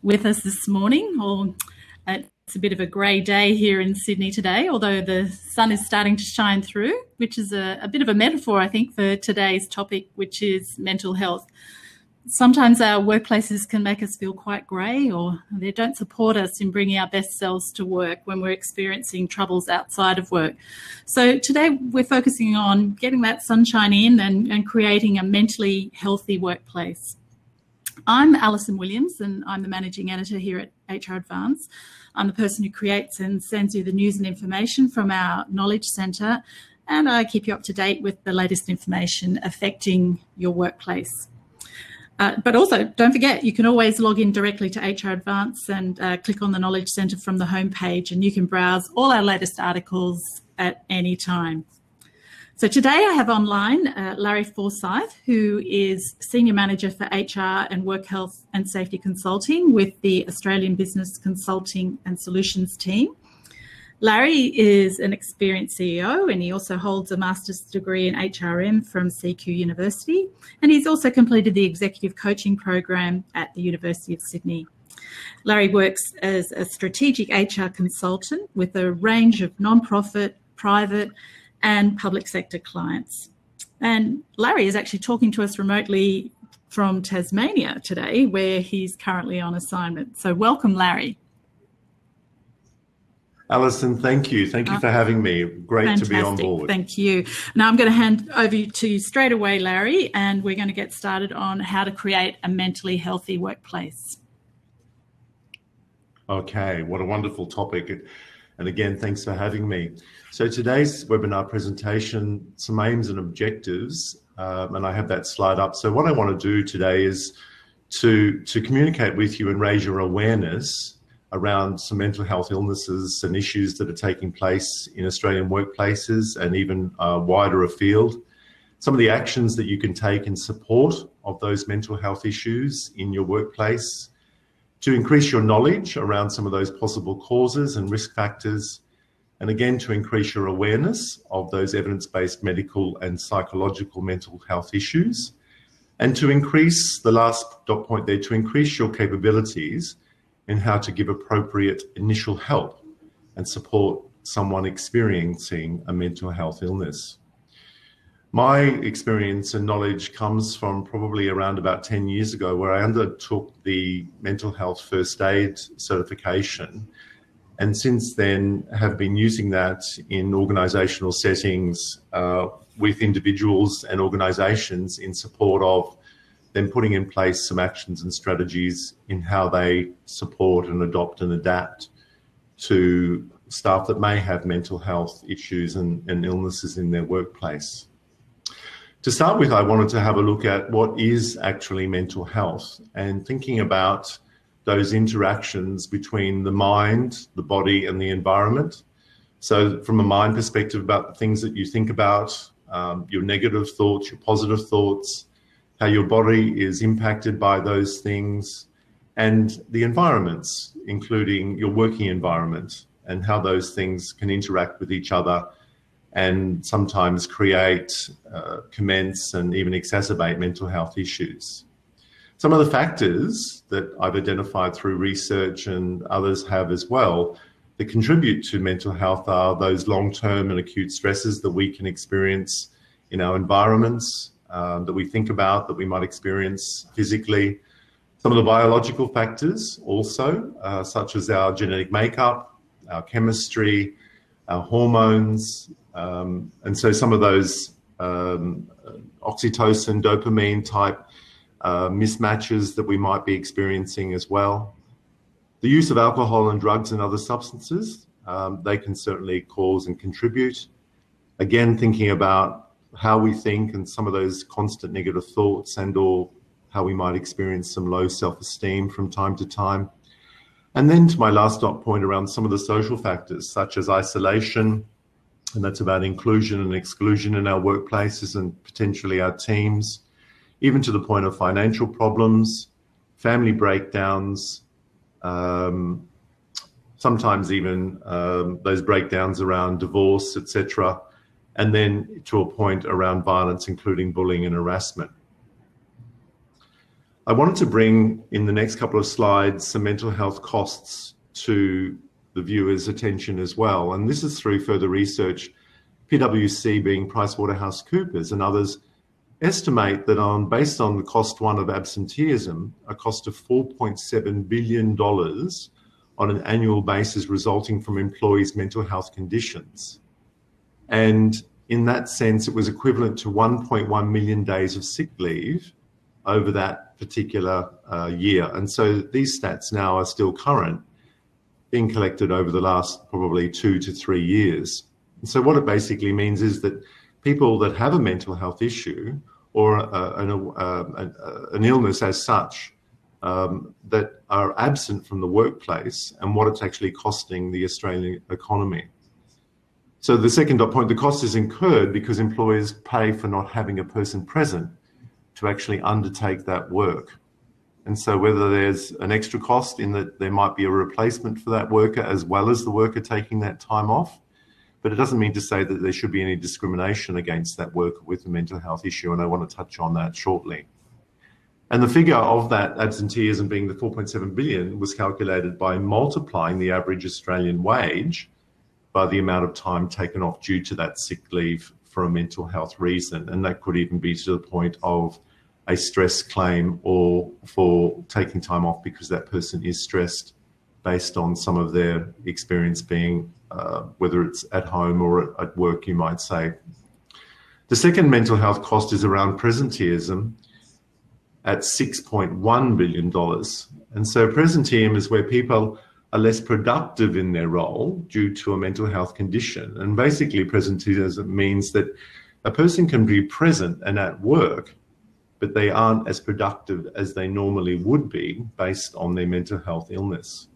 with us this morning. Or it's a bit of a grey day here in Sydney today, although the sun is starting to shine through, which is a bit of a metaphor, I think, for today's topic, which is mental health. Sometimes our workplaces can make us feel quite grey, or they don't support us in bringing our best selves to work when we're experiencing troubles outside of work. So today we're focusing on getting that sunshine in and creating a mentally healthy workplace. I'm Alison Williams, and I'm the Managing Editor here at HR Advance. I'm the person who creates and sends you the news and information from our Knowledge Centre, and I keep you up to date with the latest information affecting your workplace. But also, don't forget, you can always log in directly to HR Advance and click on the Knowledge Centre from the homepage, and you can browse all our latest articles at any time. So today I have online Larry Forsyth, who is Senior Manager for HR and Work Health and Safety Consulting with the Australian Business Consulting and Solutions team. Larry is an experienced CEO, and he also holds a master's degree in HRM from CQ University, and he's also completed the executive coaching program at the University of Sydney. Larry works as a strategic HR consultant with a range of non-profit, private and public sector clients. And Larry is actually talking to us remotely from Tasmania today, where he's currently on assignment. So welcome, Larry. Alison, thank you. Thank you for having me. Great Fantastic. To be on board. Thank you. Now I'm going to hand over to you straight away, Larry, and we're going to get started on how to create a mentally healthy workplace. Okay, what a wonderful topic. And again, thanks for having me. So today's webinar presentation, some aims and objectives, and I have that slide up. So what I want to do today is to communicate with you and raise your awareness around some mental health illnesses and issues that are taking place in Australian workplaces and even wider afield. Some of the actions that you can take in support of those mental health issues in your workplace, to increase your knowledge around some of those possible causes and risk factors, and again, to increase your awareness of those evidence-based medical and psychological mental health issues, and to increase, the last dot point there, to increase your capabilities in how to give appropriate initial help and support someone experiencing a mental health illness. My experience and knowledge comes from probably around about 10 years ago, where I undertook the mental health first aid certification, and since then have been using that in organisational settings with individuals and organisations in support of then putting in place some actions and strategies in how they support and adopt and adapt to staff that may have mental health issues and illnesses in their workplace. To start with, I wanted to have a look at what is actually mental health and thinking about those interactions between the mind, the body and the environment. So from a mind perspective, about the things that you think about, your negative thoughts, your positive thoughts, how your body is impacted by those things, and the environments, including your working environment, and how those things can interact with each other and sometimes create, commence, and even exacerbate mental health issues. Some of the factors that I've identified through research, and others have as well, that contribute to mental health are those long-term and acute stresses that we can experience in our environments, that we think about, that we might experience physically. Some of the biological factors also, such as our genetic makeup, our chemistry, our hormones, and so some of those oxytocin, dopamine type mismatches that we might be experiencing as well. The use of alcohol and drugs and other substances, they can certainly cause and contribute. Again, thinking about how we think and some of those constant negative thoughts, and or how we might experience some low self-esteem from time to time. And then to my last dot point around some of the social factors such as isolation, and that's about inclusion and exclusion in our workplaces and potentially our teams, even to the point of financial problems, family breakdowns, sometimes even those breakdowns around divorce, etc., and then to a point around violence, including bullying and harassment. I wanted to bring in the next couple of slides some mental health costs to the viewers' attention as well. And this is through further research. PwC, being PricewaterhouseCoopers and others, estimate that based on the cost one of absenteeism, a cost of $4.7 billion on an annual basis resulting from employees' mental health conditions. And in that sense, it was equivalent to 1.1 million days of sick leave over that particular year. And so these stats now are still current, being collected over the last probably 2 to 3 years. And so what it basically means is that people that have a mental health issue or an illness as such that are absent from the workplace and what it's actually costing the Australian economy. So the second dot point, the cost is incurred because employers pay for not having a person present to actually undertake that work. And so whether there's an extra cost in that there might be a replacement for that worker as well as the worker taking that time off, but it doesn't mean to say that there should be any discrimination against that worker with a mental health issue, and I want to touch on that shortly. And the figure of that absenteeism being the 4.7 billion was calculated by multiplying the average Australian wage by the amount of time taken off due to that sick leave for a mental health reason. And that could even be to the point of a stress claim or for taking time off because that person is stressed based on some of their experience being, whether it's at home or at work, you might say. The second mental health cost is around presenteeism at $6.1 billion. And so presenteeism is where people are less productive in their role due to a mental health condition. And basically presenteeism means that a person can be present and at work, but they aren't as productive as they normally would be based on their mental health illness.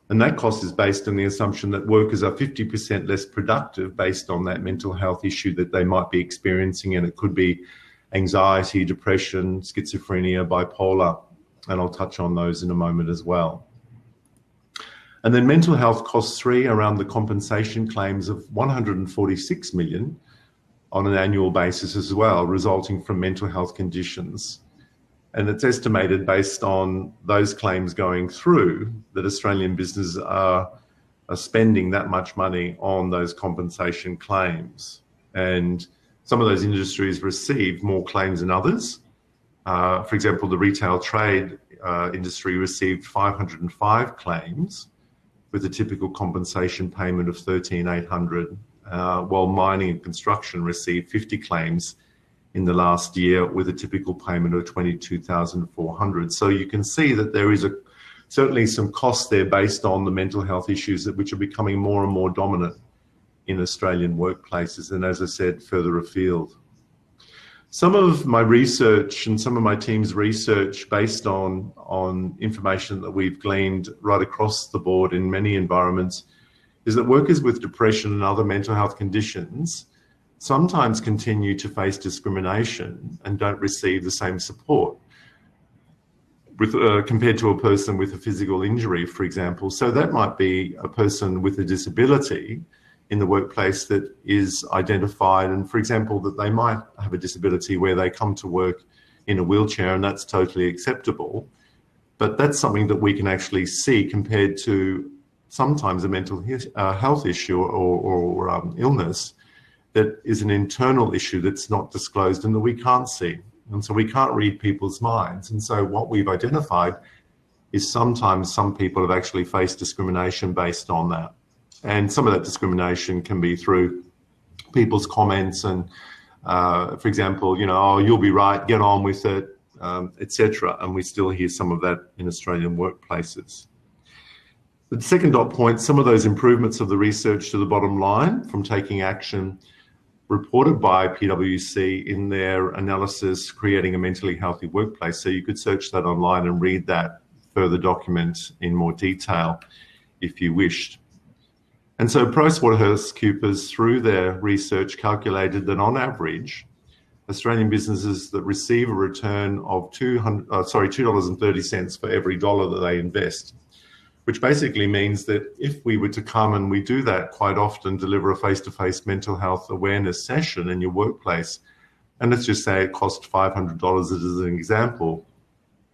And that cost is based on the assumption that workers are 50% less productive based on that mental health issue that they might be experiencing. And it could be anxiety, depression, schizophrenia, bipolar, and I'll touch on those in a moment as well. And then mental health costs 3 around the compensation claims of 146 million on an annual basis as well, resulting from mental health conditions. And it's estimated based on those claims going through that Australian businesses are spending that much money on those compensation claims. And some of those industries receive more claims than others. For example, the retail trade industry received 505 claims with a typical compensation payment of $13,800, while mining and construction received 50 claims in the last year with a typical payment of $22,400. So you can see that there is certainly some costs there based on the mental health issues which are becoming more and more dominant in Australian workplaces, and as I said, further afield. Some of my research and some of my team's research based on information that we've gleaned right across the board in many environments is that workers with depression and other mental health conditions sometimes continue to face discrimination and don't receive the same support compared to a person with a physical injury, for example. So that might be a person with a disability in the workplace that is identified, and for example, that they might have a disability where they come to work in a wheelchair, and that's totally acceptable. But that's something that we can actually see compared to sometimes a mental health issue or illness that is an internal issue that's not disclosed and that we can't see. And so we can't read people's minds. And so what we've identified is sometimes some people have actually faced discrimination based on that. And some of that discrimination can be through people's comments and, for example, you know, oh, you'll be right, get on with it, etc. And we still hear some of that in Australian workplaces. The second dot point, some of those improvements of the research to the bottom line from taking action reported by PwC in their analysis, creating a mentally healthy workplace. So you could search that online and read that further document in more detail if you wished. And so PricewaterhouseCoopers, through their research, calculated that on average, Australian businesses that receive a return of $2.30 for every dollar that they invest, which basically means that if we were to come, and we do that quite often, deliver a face-to-face mental health awareness session in your workplace, and let's just say it cost $500 as an example,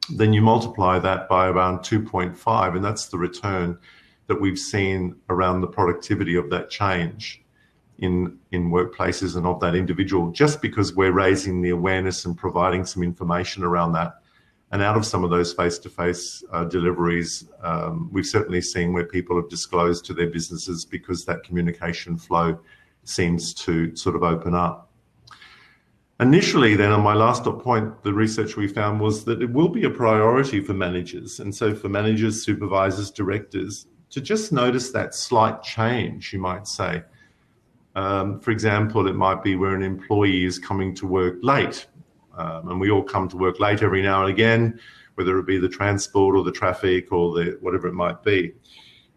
then you multiply that by around 2.5, and that's the return that we've seen around the productivity of that change in workplaces and of that individual, just because we're raising the awareness and providing some information around that. And out of some of those face-to-face deliveries, we've certainly seen where people have disclosed to their businesses because that communication flow seems to sort of open up. Initially, then, on my last dot point, the research we found was that it will be a priority for managers. And so for managers, supervisors, directors, to just notice that slight change, you might say. For example, it might be where an employee is coming to work late. And we all come to work late every now and again, whether it be the transport or the traffic or the whatever it might be.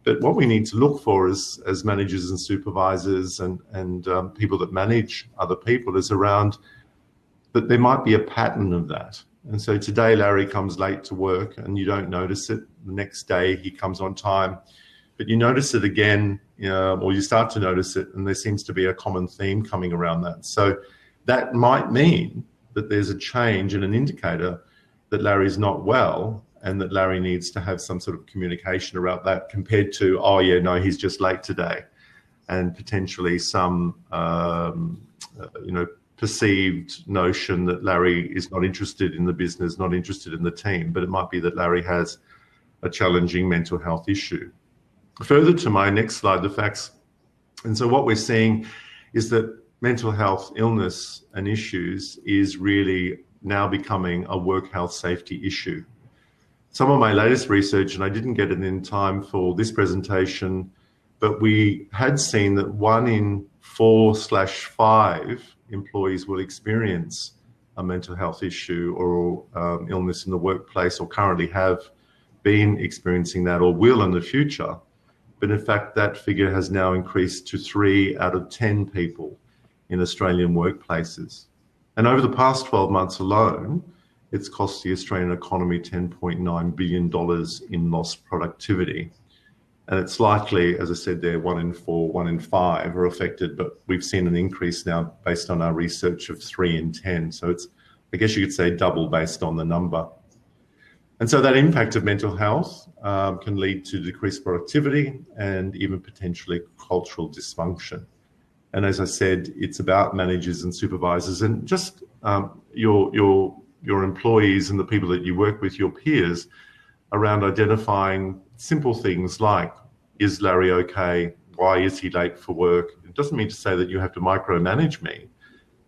But what we need to look for as managers and supervisors and people that manage other people is around that there might be a pattern of that. And so today Larry comes late to work and you don't notice it. The next day he comes on time, but you notice it again, or you start to notice it, and there seems to be a common theme coming around that. So that might mean that there's a change and an indicator that Larry's not well and that Larry needs to have some sort of communication around that compared to, oh yeah, no, he's just late today, and potentially some, perceived notion that Larry is not interested in the business, not interested in the team, but it might be that Larry has a challenging mental health issue. Further to my next slide, the facts. And so what we're seeing is that mental health illness and issues is really now becoming a work health safety issue. Some of my latest research, and I didn't get it in time for this presentation, but we had seen that 1 in 4/5 employees will experience a mental health issue or illness in the workplace, or currently have been experiencing that or will in the future. But in fact, that figure has now increased to 3 out of 10 people in Australian workplaces. And over the past 12 months alone, it's cost the Australian economy $10.9 billion in lost productivity. And it's likely, as I said there, 1 in 4, 1 in 5 are affected, but we've seen an increase now based on our research of 3 in 10. So it's, I guess you could say, double based on the number. And so that impact of mental health can lead to decreased productivity and even potentially cultural dysfunction. And as I said, it's about managers and supervisors and just your employees and the people that you work with, your peers, around identifying simple things like, is Larry okay? Why is he late for work? It doesn't mean to say that you have to micromanage me,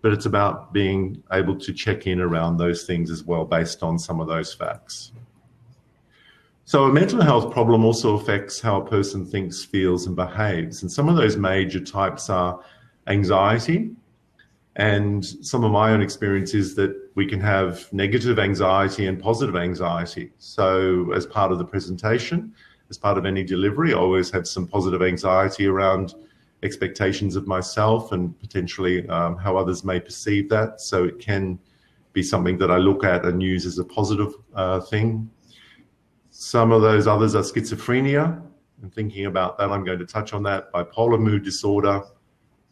but it's about being able to check in around those things as well based on some of those facts. So a mental health problem also affects how a person thinks, feels, and behaves. And some of those major types are anxiety. And some of my own experience is that we can have negative anxiety and positive anxiety. So as part of the presentation, as part of any delivery, I always have some positive anxiety around expectations of myself and potentially how others may perceive that. So it can be something that I look at and use as a positive thing. Some of those others are schizophrenia, and thinking about that, I'm going to touch on that, bipolar mood disorder,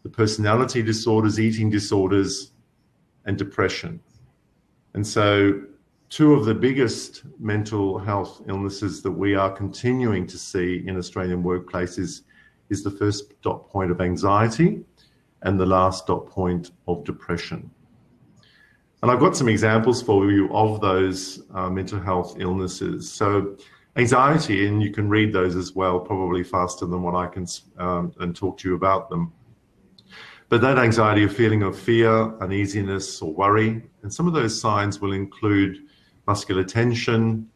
the personality disorders, eating disorders, and depression. And so 2 of the biggest mental health illnesses that we are continuing to see in Australian workplaces is the first dot point of anxiety and the last dot point of depression. And I've got some examples for you of those mental health illnesses. So anxiety, and you can read those as well, probably faster than what I can and talk to you about them. But that anxiety, a feeling of fear, uneasiness, or worry, and some of those signs will include muscular tension,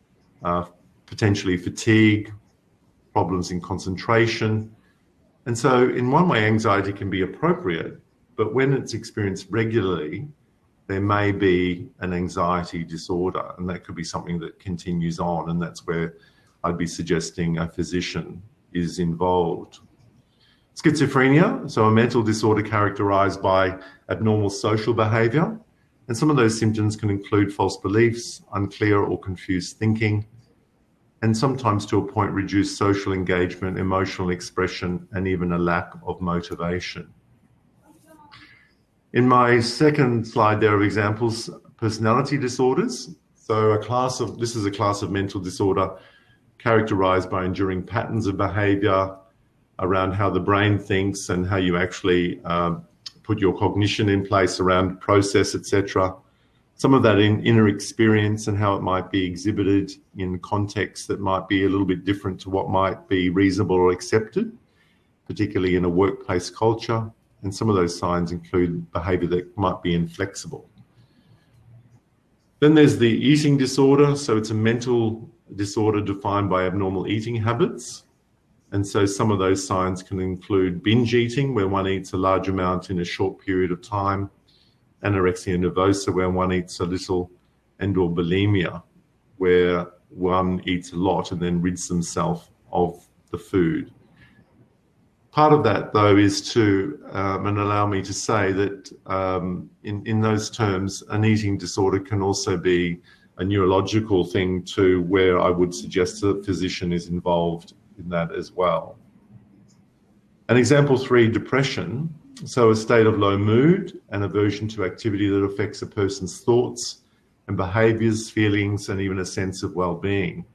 potentially fatigue, problems in concentration. And so in one way, anxiety can be appropriate, but when it's experienced regularly, there may be an anxiety disorder, and that could be something that continues on, and that's where I'd be suggesting a physician is involved. Schizophrenia, so a mental disorder characterized by abnormal social behavior, and some of those symptoms can include false beliefs, unclear or confused thinking, and sometimes to a point reduced social engagement, emotional expression, and even a lack of motivation. In my second slide there of examples, personality disorders. So this is a class of mental disorder characterized by enduring patterns of behavior around how the brain thinks and how you actually put your cognition in place around process, etc. Some of that in inner experience and how it might be exhibited in contexts that might be a little bit different to what might be reasonable or accepted, particularly in a workplace culture. And some of those signs include behavior that might be inflexible. Then there's the eating disorder. So it's a mental disorder defined by abnormal eating habits. And so some of those signs can include binge eating, where one eats a large amount in a short period of time, anorexia nervosa, where one eats a little, and/or bulimia, where one eats a lot and then rids themselves of the food. Part of that, though, is to, and allow me to say that in those terms, an eating disorder can also be a neurological thing too, where I would suggest a physician is involved in that as well. And example 3, depression. So a state of low mood and aversion to activity that affects a person's thoughts and behaviours, feelings, and even a sense of well-being.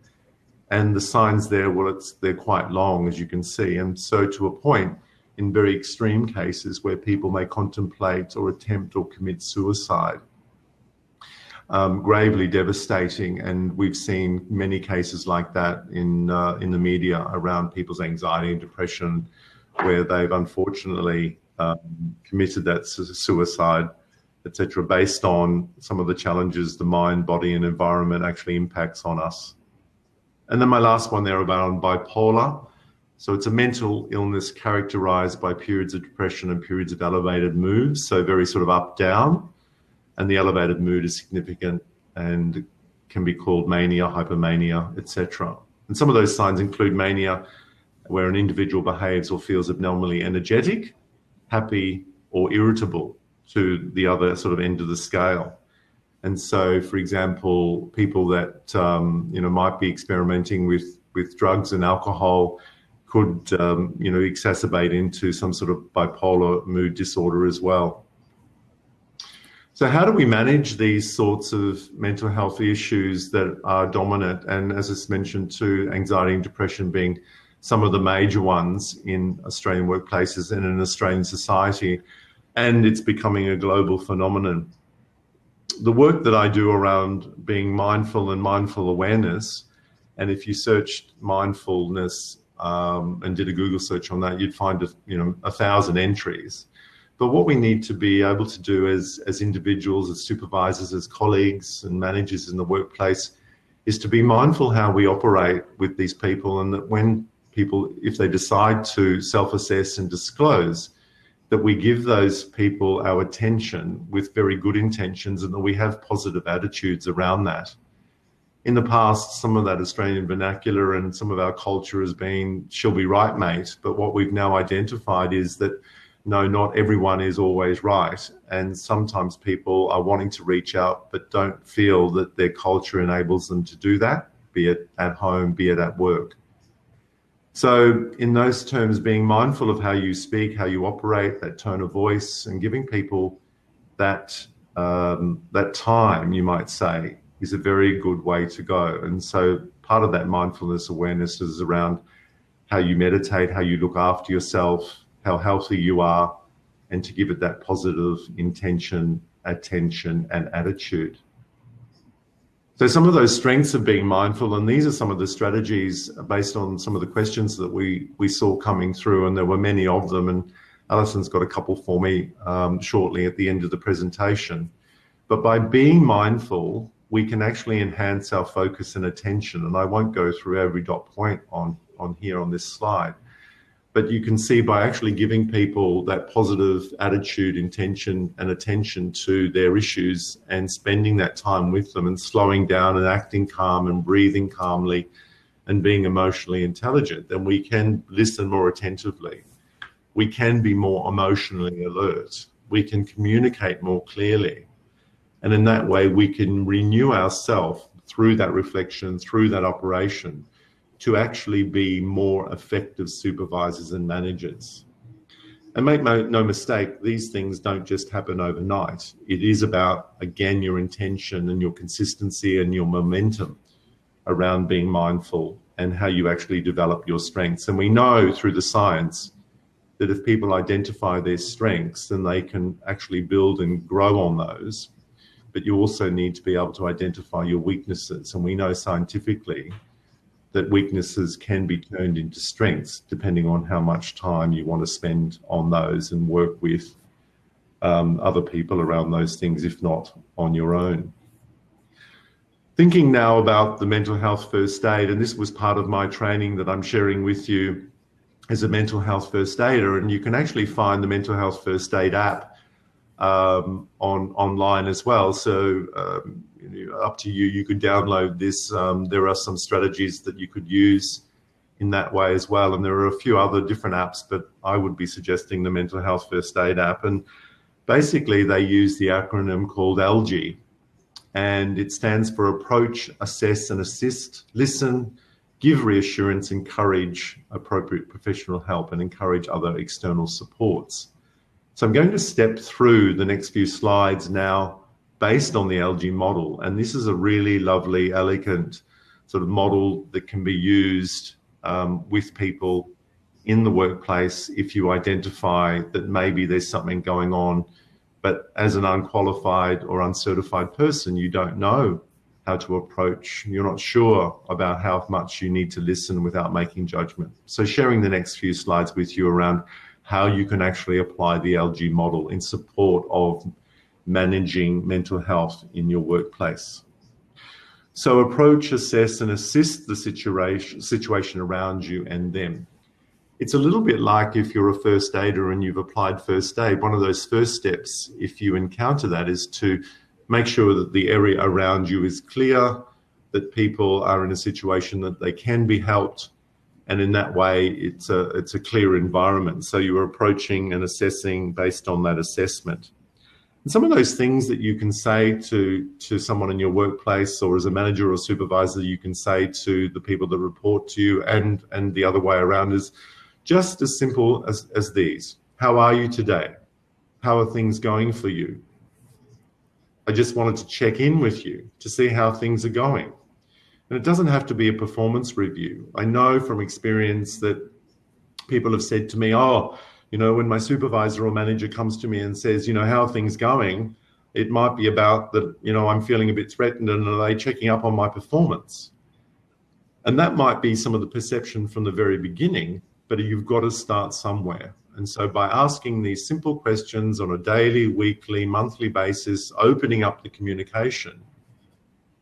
And the signs there, well, they're quite long, as you can see. And so to a point, in very extreme cases where people may contemplate or attempt or commit suicide. Gravely devastating, and we've seen many cases like that in the media around people's anxiety and depression, where they've unfortunately committed that suicide, etc., based on some of the challenges the mind, body, and environment actually impacts on us. And then my last one there about bipolar. So it's a mental illness characterized by periods of depression and periods of elevated moods, so very sort of up, down. And the elevated mood is significant and can be called mania, hypomania, etc. And some of those signs include mania, where an individual behaves or feels abnormally energetic, happy, or irritable to the other sort of end of the scale. And so, for example, people that might be experimenting with drugs and alcohol could exacerbate into some sort of bipolar mood disorder as well. So how do we manage these sorts of mental health issues that are dominant? And as I mentioned too, anxiety and depression being some of the major ones in Australian workplaces and in Australian society, and it's becoming a global phenomenon. The work that I do around being mindful and mindful awareness, and if you searched mindfulness and did a Google search on that, you'd find 1,000 entries. But what we need to be able to do as individuals, as supervisors, as colleagues and managers in the workplace is to be mindful how we operate with these people, and that when people, if they decide to self-assess and disclose, that we give those people our attention with very good intentions and that we have positive attitudes around that. In the past, some of that Australian vernacular and some of our culture has been, she'll be right, mate. But what we've now identified is that no, not everyone is always right. And sometimes people are wanting to reach out, but don't feel that their culture enables them to do that, be it at home, be it at work. So in those terms, being mindful of how you speak, how you operate, that tone of voice, and giving people that time, you might say, is a very good way to go. And so part of that mindfulness awareness is around how you meditate, how you look after yourself, how healthy you are, and to give it that positive intention, attention, and attitude. So some of those strengths of being mindful, and these are some of the strategies based on some of the questions that we saw coming through, and there were many of them, and Alison's got a couple for me shortly at the end of the presentation. But by being mindful, we can actually enhance our focus and attention, and I won't go through every dot point on here on this slide. But you can see by actually giving people that positive attitude, intention, and attention to their issues and spending that time with them and slowing down and acting calm and breathing calmly and being emotionally intelligent, then we can listen more attentively. We can be more emotionally alert. We can communicate more clearly. And in that way, we can renew ourselves through that reflection, through that operation, to actually be more effective supervisors and managers. And make no mistake, these things don't just happen overnight. It is about, again, your intention and your consistency and your momentum around being mindful and how you actually develop your strengths. And we know through the science that if people identify their strengths, then they can actually build and grow on those. But you also need to be able to identify your weaknesses. And we know scientifically that weaknesses can be turned into strengths depending on how much time you want to spend on those and work with other people around those things, if not on your own. Thinking now about the mental health first aid, and this was part of my training that I'm sharing with you as a mental health first aider, and you can actually find the mental health first aid app online as well. So up to you, you could download this. There are some strategies that you could use in that way as well. And there are a few other different apps, but I would be suggesting the mental health first aid app. And basically they use the acronym called ALGE, and it stands for approach, assess and assist, listen, give reassurance, encourage appropriate professional help, and encourage other external supports. So I'm going to step through the next few slides now based on the ALGE model. And this is a really lovely, elegant sort of model that can be used with people in the workplace if you identify that maybe there's something going on, but as an unqualified or uncertified person, you don't know how to approach, you're not sure about how much you need to listen without making judgment. So sharing the next few slides with you around how you can actually apply the ALGE model in support of managing mental health in your workplace. So approach, assess and assist the situation around you and them. It's a little bit like if you're a first aider and you've applied first aid. One of those first steps, if you encounter that, is to make sure that the area around you is clear, that people are in a situation that they can be helped, and in that way it's a clear environment. So you're approaching and assessing based on that assessment. And some of those things that you can say to someone in your workplace, or as a manager or supervisor, you can say to the people that report to you, and the other way around, is just as simple as these. How are you today? How are things going for you? I just wanted to check in with you to see how things are going. And it doesn't have to be a performance review. I know from experience that people have said to me, oh, you know, when my supervisor or manager comes to me and says, you know, how are things going? It might be about that, you know, I'm feeling a bit threatened, and are they checking up on my performance? And that might be some of the perception from the very beginning, but you've got to start somewhere. And so by asking these simple questions on a daily, weekly, monthly basis, opening up the communication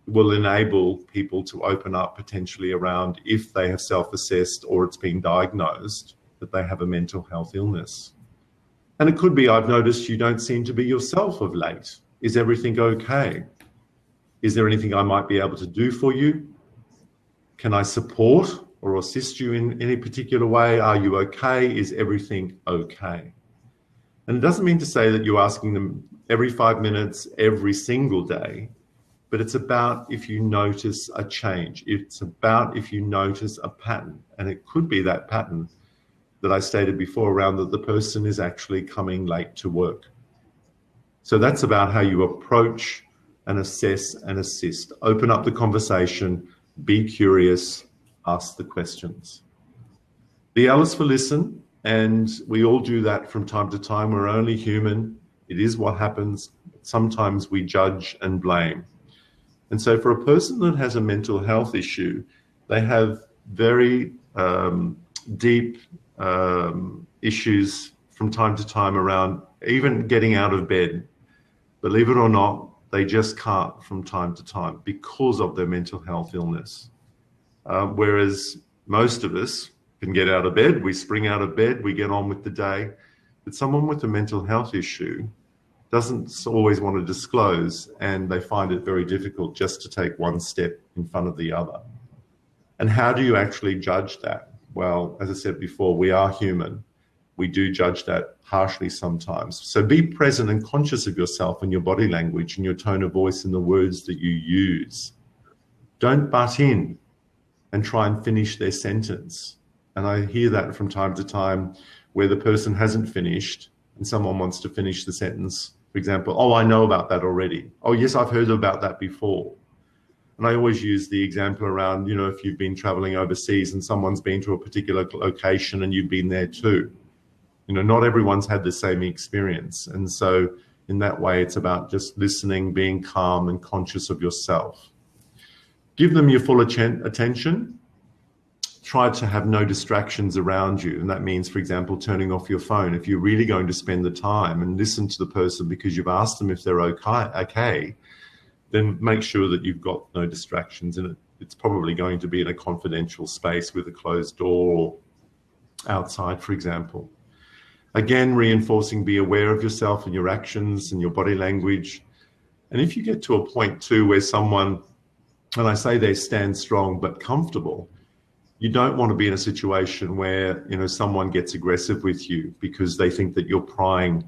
will enable people to open up potentially around if they have self-assessed or it's been diagnosed that they have a mental health illness. And it could be, I've noticed you don't seem to be yourself of late. Is everything okay? Is there anything I might be able to do for you? Can I support or assist you in any particular way? Are you okay? Is everything okay? And it doesn't mean to say that you're asking them every 5 minutes, every single day, but it's about if you notice a change. It's about if you notice a pattern. And it could be that pattern that I stated before around that the person is actually coming late to work. So that's about how you approach and assess and assist. Open up the conversation, be curious, ask the questions. The L is for listen, and we all do that from time to time. We're only human. It is what happens. Sometimes we judge and blame. And so for a person that has a mental health issue, they have very deep issues from time to time around even getting out of bed. Believe it or not, they just can't from time to time because of their mental health illness. Whereas most of us can get out of bed, we spring out of bed, we get on with the day. But someone with a mental health issue doesn't always want to disclose, and they find it very difficult just to take one step in front of the other. And how do you actually judge that? Well, as I said before, we are human. We do judge that harshly sometimes. So be present and conscious of yourself and your body language and your tone of voice and the words that you use. Don't butt in and try and finish their sentence. And I hear that from time to time where the person hasn't finished and someone wants to finish the sentence. For example, oh, I know about that already. Oh, yes, I've heard about that before. And I always use the example around, you know, if you've been traveling overseas and someone's been to a particular location and you've been there too. You know, not everyone's had the same experience. And so in that way, it's about just listening, being calm and conscious of yourself. Give them your full attention. Try to have no distractions around you. And that means, for example, turning off your phone. If you're really going to spend the time and listen to the person because you've asked them if they're okay, then make sure that you've got no distractions. And it's probably going to be in a confidential space with a closed door or outside, for example. Again, reinforcing, be aware of yourself and your actions and your body language. And if you get to a point too where someone, and I say they stand strong but comfortable, you don't want to be in a situation where, you know, someone gets aggressive with you because they think that you're prying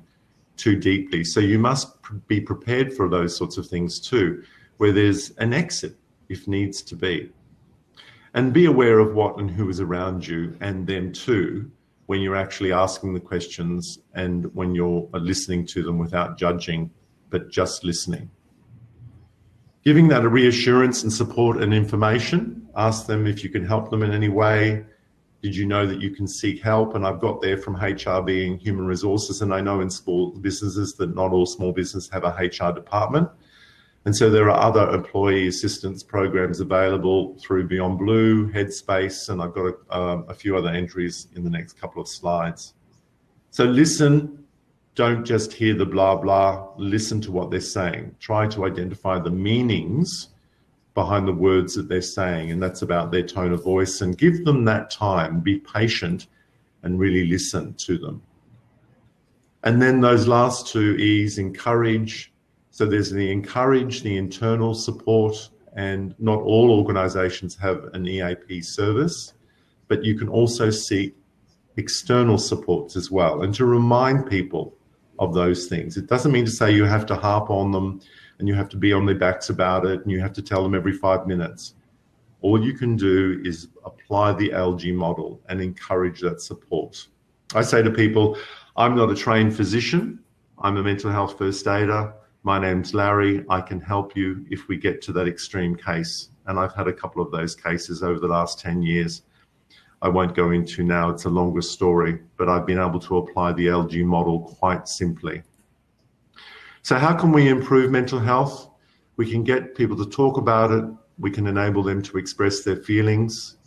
too deeply. So you must be prepared for those sorts of things too, where there's an exit if needs to be. And be aware of what and who is around you and them too, when you're actually asking the questions and when you're listening to them without judging, but just listening. Giving that a reassurance and support and information. Ask them if you can help them in any way. Did you know that you can seek help? And I've got there from HR being human resources, and I know in small businesses that not all small businesses have a HR department. And so there are other employee assistance programs available through Beyond Blue, Headspace, and I've got a few other entries in the next couple of slides. So listen, don't just hear the blah, blah, listen to what they're saying. Try to identify the meanings behind the words that they're saying, and that's about their tone of voice, and give them that time, be patient and really listen to them. And then those last two E's, encourage. So there's the encourage, the internal support, and not all organizations have an EAP service, but you can also seek external supports as well, and to remind people of those things. It doesn't mean to say you have to harp on them and you have to be on their backs about it and you have to tell them every 5 minutes. All you can do is apply the LG model and encourage that support. I say to people, I'm not a trained physician. I'm a mental health first aider. My name's Larry. I can help you if we get to that extreme case. And I've had a couple of those cases over the last 10 years. I won't go into now, it's a longer story, but I've been able to apply the LG model quite simply. So how can we improve mental health? We can get people to talk about it. We can enable them to express their feelings.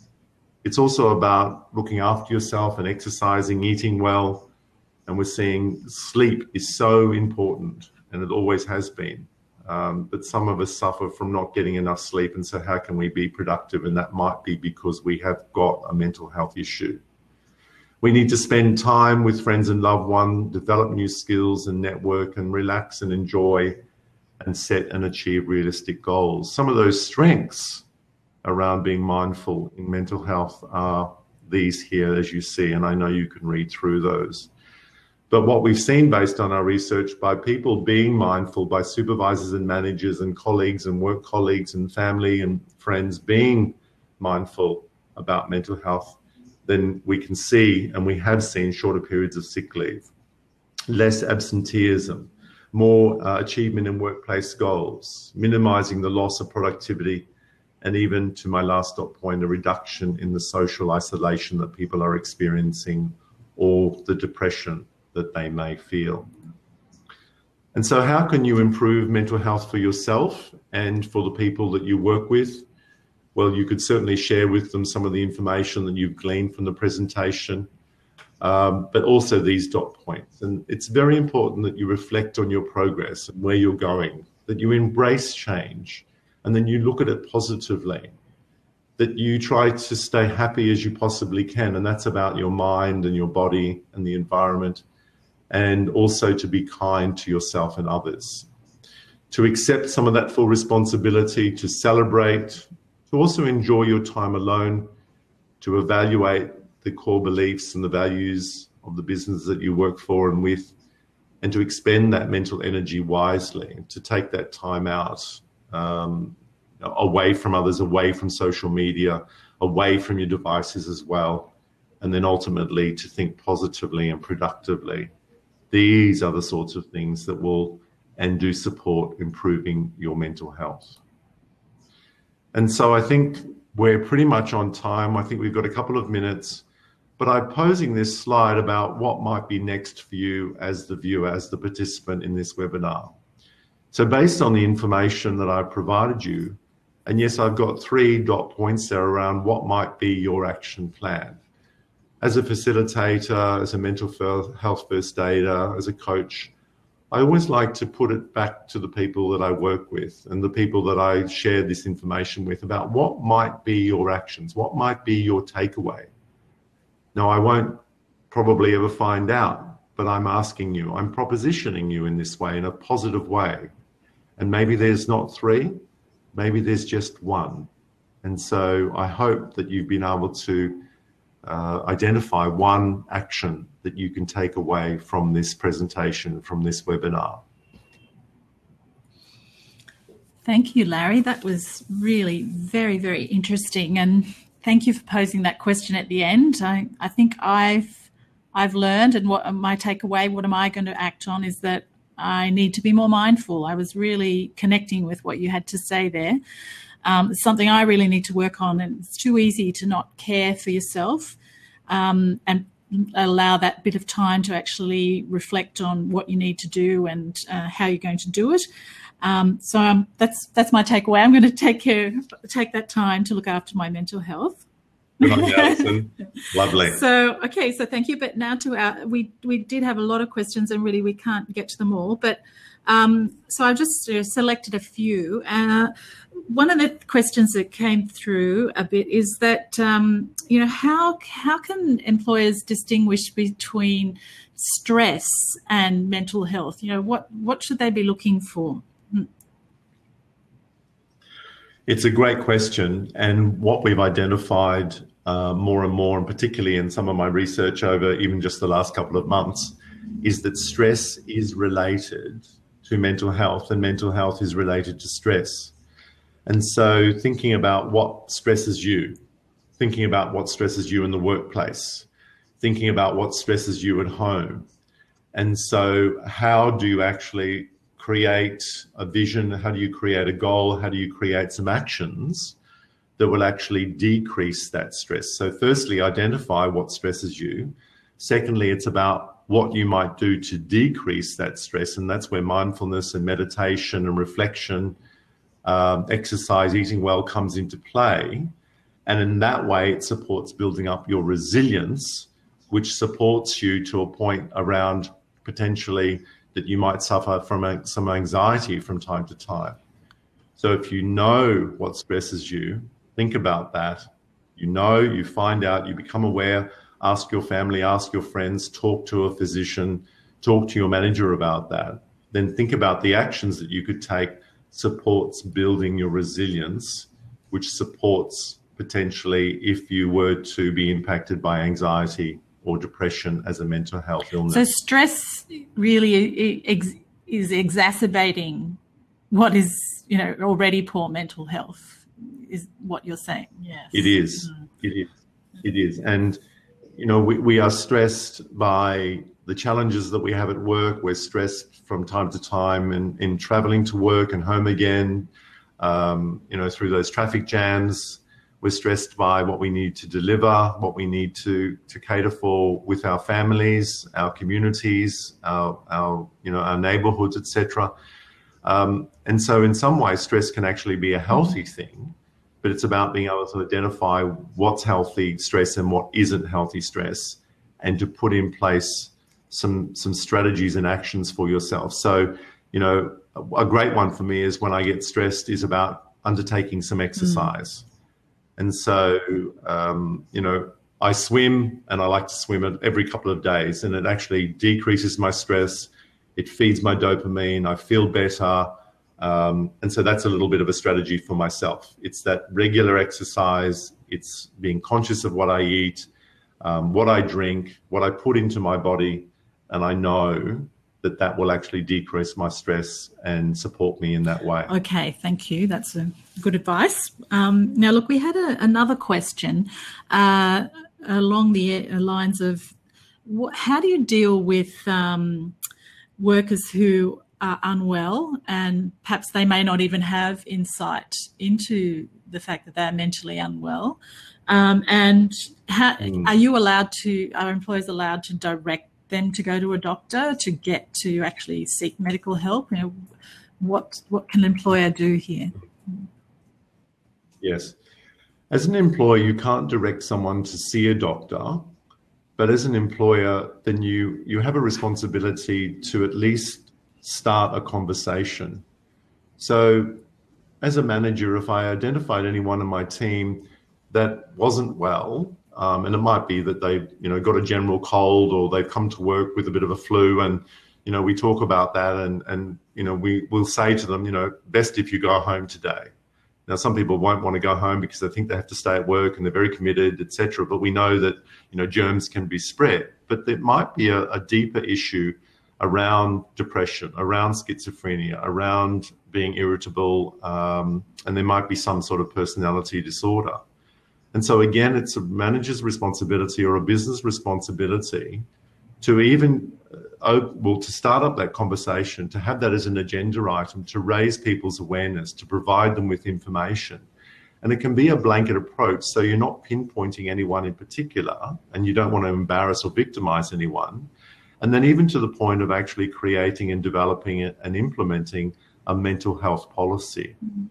It's also about looking after yourself and exercising, eating well. And we're seeing sleep is so important, and it always has been. But some of us suffer from not getting enough sleep, and so how can we be productive? And that might be because we have got a mental health issue. We need to spend time with friends and loved ones, develop new skills and network, and relax and enjoy and set and achieve realistic goals. Some of those strengths around being mindful in mental health are these here, as you see, and I know you can read through those. But what we've seen based on our research, by people being mindful, by supervisors and managers and colleagues and work colleagues and family and friends being mindful about mental health, then we can see, and we have seen, shorter periods of sick leave, less absenteeism, more achievement in workplace goals, minimizing the loss of productivity, and even, to my last dot point, a reduction in the social isolation that people are experiencing or the depression that they may feel. And so how can you improve mental health for yourself and for the people that you work with? Well, you could certainly share with them some of the information that you've gleaned from the presentation, but also these dot points. And it's very important that you reflect on your progress and where you're going, that you embrace change, and then you look at it positively, that you try to stay happy as you possibly can. And that's about your mind and your body and the environment, and also to be kind to yourself and others, to accept some of that full responsibility, to celebrate, to also enjoy your time alone, to evaluate the core beliefs and the values of the business that you work for and with, and to expend that mental energy wisely, to take that time out, away from others, away from social media, away from your devices as well, and then ultimately to think positively and productively. These are the sorts of things that will and do support improving your mental health. And so I think we're pretty much on time. I think we've got a couple of minutes, but I'm posing this slide about what might be next for you as the viewer, as the participant in this webinar. So based on the information that I've provided you, and yes, I've got 3 dot points there around what might be your action plan. As a facilitator, as a mental health first aider, as a coach, I always like to put it back to the people that I work with and the people that I share this information with about what might be your actions, what might be your takeaway. Now, I won't probably ever find out, but I'm asking you, I'm propositioning you in this way, in a positive way. And maybe there's not 3, maybe there's just 1. And so I hope that you've been able to identify one action that you can take away from this presentation, from this webinar. Thank you, Larry. That was really very, very interesting. And thank you for posing that question at the end. I think I've learned, and what my takeaway, what am I going to act on, is that I need to be more mindful. I was really connecting with what you had to say there. It's something I really need to work on, and it's too easy to not care for yourself and allow that bit of time to actually reflect on what you need to do and how you're going to do it. So that's my takeaway. I'm going to take that time to look after my mental health. Good on you, Alison. Lovely. So thank you. But now we did have a lot of questions, and really we can't get to them all. But so I just selected a few. One of the questions that came through a bit is that how can employers distinguish between stress and mental health? What should they be looking for? It's a great question, and what we've identified more and more, and particularly in some of my research over even just the last couple of months, is that stress is related to mental health, and mental health is related to stress. And so thinking about what stresses you, thinking about what stresses you in the workplace, thinking about what stresses you at home. And so how do you actually create a vision? How do you create a goal? How do you create some actions that will actually decrease that stress? So firstly, identify what stresses you. Secondly, it's about what you might do to decrease that stress. And that's where mindfulness and meditation and reflection, exercise, eating well comes into play. And in that way, it supports building up your resilience, which supports you to a point around potentially that you might suffer from some anxiety from time to time. So if you know what stresses you, think about that. You find out, you become aware, ask your family, ask your friends, talk to a physician, talk to your manager about that. Then think about the actions that you could take, supports building your resilience, which supports potentially if you were to be impacted by anxiety or depression as a mental health illness. So stress really is exacerbating what is, already poor mental health, is what you're saying. Yes. It is. It is. And, we are stressed by the challenges that we have at work. We're stressed from time to time in traveling to work and home again, through those traffic jams. We're stressed by what we need to deliver, what we need to cater for with our families, our communities, our neighborhoods, etc. And so in some ways, stress can actually be a healthy thing, but it's about being able to identify what's healthy stress and what isn't healthy stress, and to put in place some strategies and actions for yourself. So, a great one for me is when I get stressed is about undertaking some exercise. And so, I swim, and I like to swim every couple of days, and it actually decreases my stress. It feeds my dopamine. I feel better. And so that's a little bit of a strategy for myself. It's that regular exercise. It's being conscious of what I eat, what I drink, what I put into my body. And I know that will actually decrease my stress and support me in that way. Okay, thank you. That's a good advice. Now, look, we had another question along the lines of how do you deal with workers who are unwell and perhaps they may not even have insight into the fact that they're mentally unwell? And how, are employers allowed to direct them to go to a doctor to actually seek medical help? You know, what can an employer do here? Yes. As an employer, you can't direct someone to see a doctor, but as an employer, then you have a responsibility to at least start a conversation. So as a manager, if I identified anyone in my team that wasn't well, and it might be that they, got a general cold or they've come to work with a bit of a flu, and, we talk about that and we will say to them, best if you go home today. Now, some people won't want to go home because they think they have to stay at work and they're very committed, etc. But we know that, germs can be spread. But there might be a deeper issue around depression, around schizophrenia, around being irritable, and there might be some sort of personality disorder. And so again, it's a manager's responsibility or a business responsibility to even, to start up that conversation, to have that as an agenda item, to raise people's awareness, to provide them with information. And it can be a blanket approach, so you're not pinpointing anyone in particular, and you don't want to embarrass or victimize anyone. And then even to the point of actually creating and developing and implementing a mental health policy. Mm-hmm.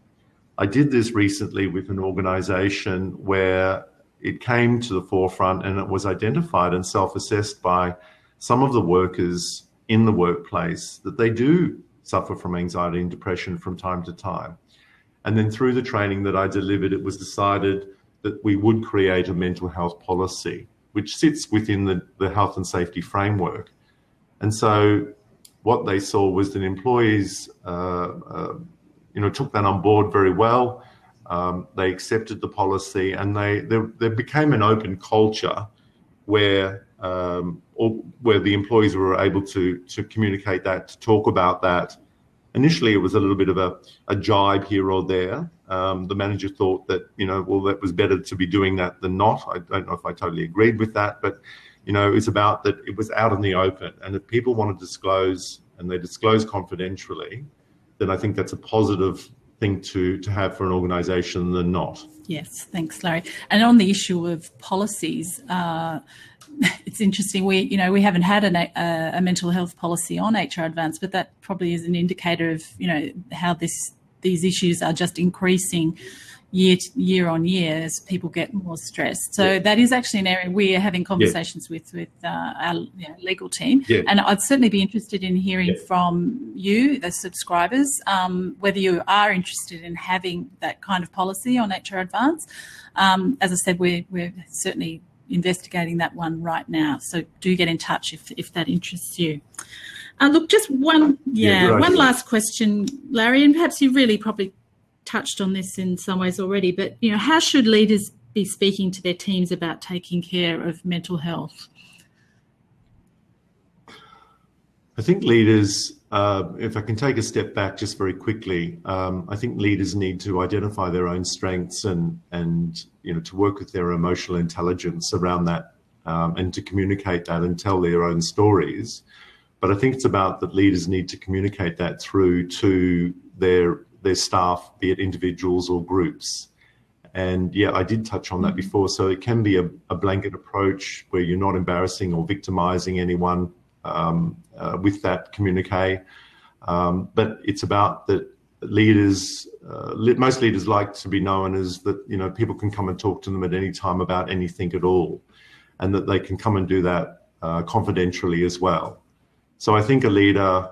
I did this recently with an organization where it came to the forefront and it was identified and self-assessed by some of the workers in the workplace that they do suffer from anxiety and depression from time to time. And then through the training that I delivered, it was decided that we would create a mental health policy, which sits within the health and safety framework. And so what they saw was that employees, took that on board very well. They accepted the policy, and there became an open culture where the employees were able to communicate that, to talk about that. Initially, it was a little bit of a jibe here or there. The manager thought that, that was better to be doing that than not. I don't know if I totally agreed with that, but, it's about that it was out in the open. And if people want to disclose and they disclose confidentially, then I think that's a positive thing to have for an organisation than not. Yes, thanks, Larry. And on the issue of policies, it's interesting. We haven't had a mental health policy on HR Advance, but that probably is an indicator of how these issues are just increasing year on year as people get more stressed. So that is actually an area we are having conversations with our legal team. Yeah. And I'd certainly be interested in hearing from you, the subscribers, whether you are interested in having that kind of policy on HR Advance. As I said, we're certainly investigating that one right now. So do get in touch if that interests you. Look, just one last question, Larry, and perhaps you really probably touched on this in some ways already, but how should leaders be speaking to their teams about taking care of mental health? I think leaders, if I can take a step back just very quickly, I think leaders need to identify their own strengths and to work with their emotional intelligence around that, and to communicate that and tell their own stories. But I think it's about that leaders need to communicate that through to their staff, be it individuals or groups. And I did touch on that before. So it can be a blanket approach where you're not embarrassing or victimizing anyone with that communique. But it's about that leaders, most leaders like to be known as that, people can come and talk to them at any time about anything at all, and that they can come and do that confidentially as well. So I think a leader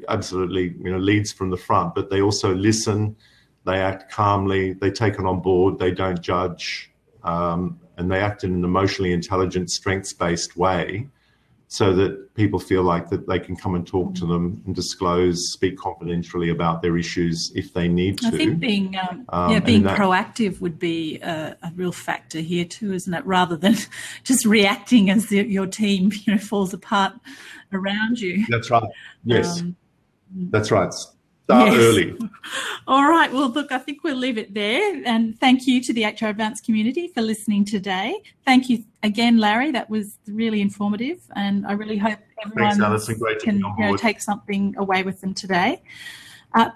absolutely, leads from the front, but they also listen, they act calmly, they take it on board, they don't judge, and they act in an emotionally intelligent, strengths-based way, so that people feel like that they can come and talk to them and disclose, speak confidentially about their issues if they need to. I think being proactive would be a real factor here too, isn't it? Rather than just reacting as your team, falls apart around you. That's right. Yes, that's right. Start Yes. early. All right. Well, look, I think we'll leave it there. And thank you to the HR Advanced community for listening today. Thank you again, Larry. That was really informative. And I really hope everyone Thanks, Alison. Great to be on board. take something away with them today.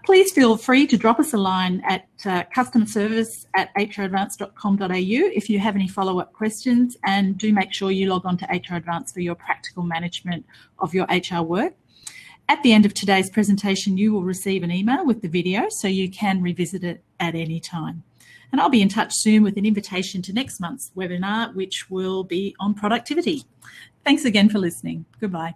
Please feel free to drop us a line at customerservice@hradvance.com.au if you have any follow-up questions, and do make sure you log on to HR Advance for your practical management of your HR work. At the end of today's presentation, you will receive an email with the video so you can revisit it at any time. And I'll be in touch soon with an invitation to next month's webinar, which will be on productivity. Thanks again for listening. Goodbye.